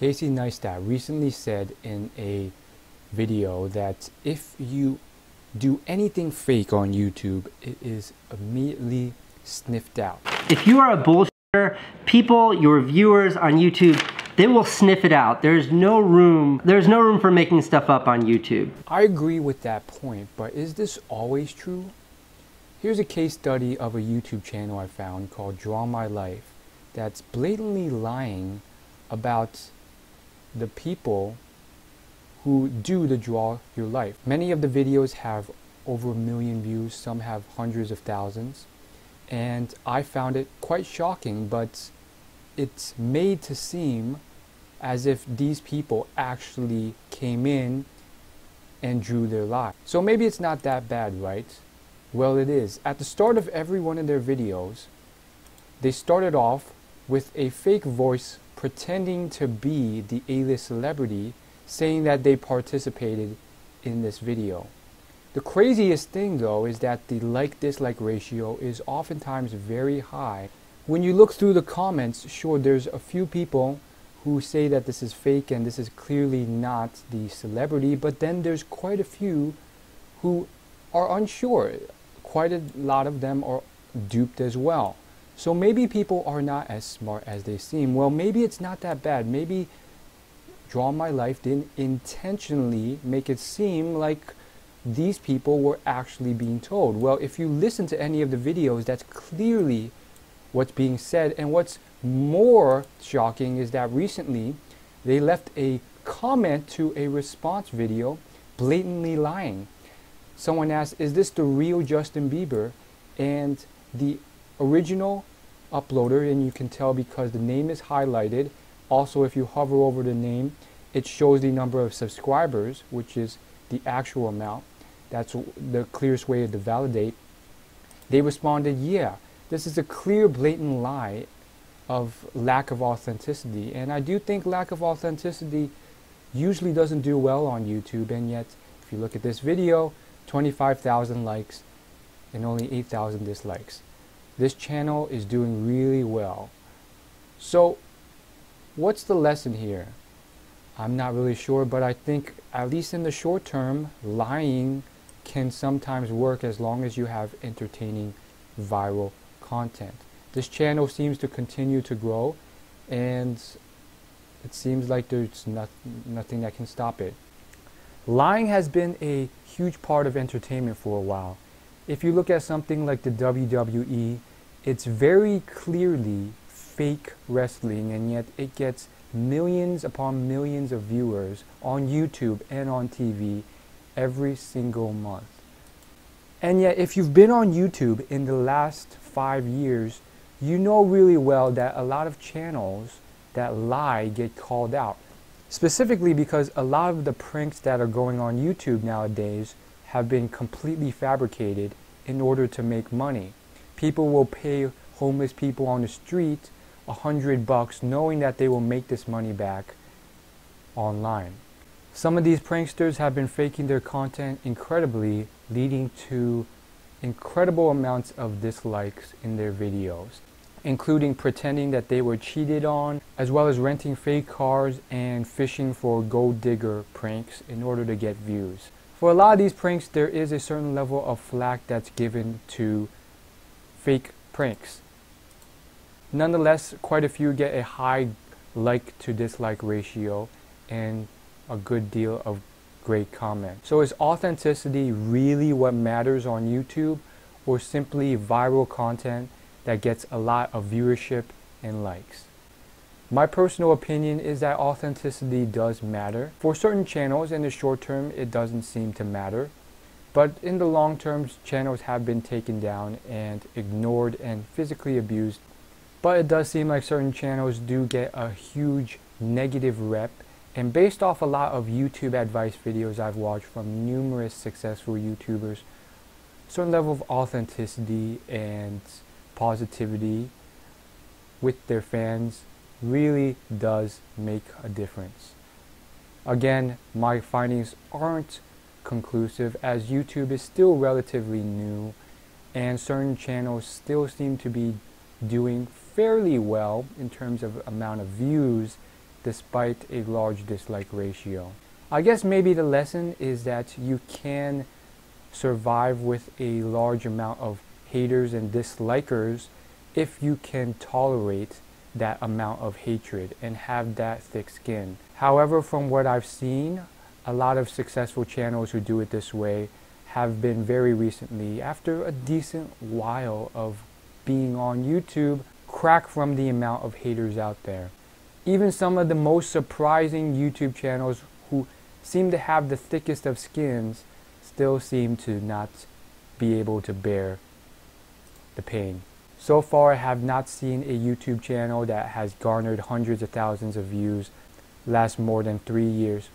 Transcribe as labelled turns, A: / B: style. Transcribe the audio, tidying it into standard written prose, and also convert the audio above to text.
A: Casey Neistat recently said in a video that if you do anything fake on YouTube, it is immediately sniffed out.
B: If you are a bullshitter, people, your viewers on YouTube, they will sniff it out. There's no room for making stuff up on YouTube.
A: I agree with that point, but is this always true? Here's a case study of a YouTube channel I found called Draw My Life that's blatantly lying about the people who do the Draw Your Life. Many of the videos have over 1 million views, some have hundreds of thousands, and I found it quite shocking, but it's made to seem as if these people actually came in and drew their life. So maybe it's not that bad, right? Well, it is. At the start of every one of their videos, they started off with a fake voice pretending to be the A-list celebrity, saying that they participated in this video. The craziest thing though is that the like-dislike ratio is oftentimes very high. When you look through the comments, sure, there's a few people who say that this is fake and this is clearly not the celebrity, but then there's quite a few who are unsure. Quite a lot of them are duped as well. So maybe people are not as smart as they seem. Well, maybe it's not that bad. Maybe Draw My Life didn't intentionally make it seem like these people were actually being told. Well, if you listen to any of the videos, that's clearly what's being said. And what's more shocking is that recently they left a comment to a response video blatantly lying. Someone asked, is this the real Justin Bieber? And the original uploader, and you can tell because the name is highlighted. Also, if you hover over the name, it shows the number of subscribers, which is the actual amount. That's the clearest way to validate. They responded, yeah, this is a clear, blatant lie of lack of authenticity. And I do think lack of authenticity usually doesn't do well on YouTube, and yet if you look at this video, 25,000 likes and only 8,000 dislikes. This channel is doing really well. So what's the lesson here? I'm not really sure, but I think at least in the short term, lying can sometimes work as long as you have entertaining viral content. This channel seems to continue to grow, and it seems like there's nothing that can stop it. Lying has been a huge part of entertainment for a while. If you look at something like the WWE, it's very clearly fake wrestling, and yet it gets millions upon millions of viewers on YouTube and on TV every single month. And yet if you've been on YouTube in the last 5 years, you know really well that a lot of channels that lie get called out. Specifically because a lot of the pranks that are going on YouTube nowadays have been completely fabricated in order to make money. People will pay homeless people on the street $100 knowing that they will make this money back online. Some of these pranksters have been faking their content incredibly, leading to incredible amounts of dislikes in their videos, including pretending that they were cheated on, as well as renting fake cars and fishing for gold digger pranks in order to get views. For a lot of these pranks, there is a certain level of flack that's given to fake pranks. Nonetheless, quite a few get a high like to dislike ratio and a good deal of great comments. So is authenticity really what matters on YouTube, or simply viral content that gets a lot of viewership and likes? My personal opinion is that authenticity does matter. For certain channels in the short term, it doesn't seem to matter. But in the long term, channels have been taken down and ignored and physically abused. But it does seem like certain channels do get a huge negative rep. And based off a lot of YouTube advice videos I've watched from numerous successful YouTubers, a certain level of authenticity and positivity with their fans really does make a difference. Again, my findings aren't conclusive, as YouTube is still relatively new and certain channels still seem to be doing fairly well in terms of amount of views despite a large dislike ratio. I guess maybe the lesson is that you can survive with a large amount of haters and dislikers if you can tolerate that amount of hatred and have that thick skin. However, from what I've seen, a lot of successful channels who do it this way have been very recently, after a decent while of being on YouTube, crack from the amount of haters out there. Even some of the most surprising YouTube channels who seem to have the thickest of skins still seem to not be able to bear the pain. So far, I have not seen a YouTube channel that has garnered hundreds of thousands of views last more than 3 years.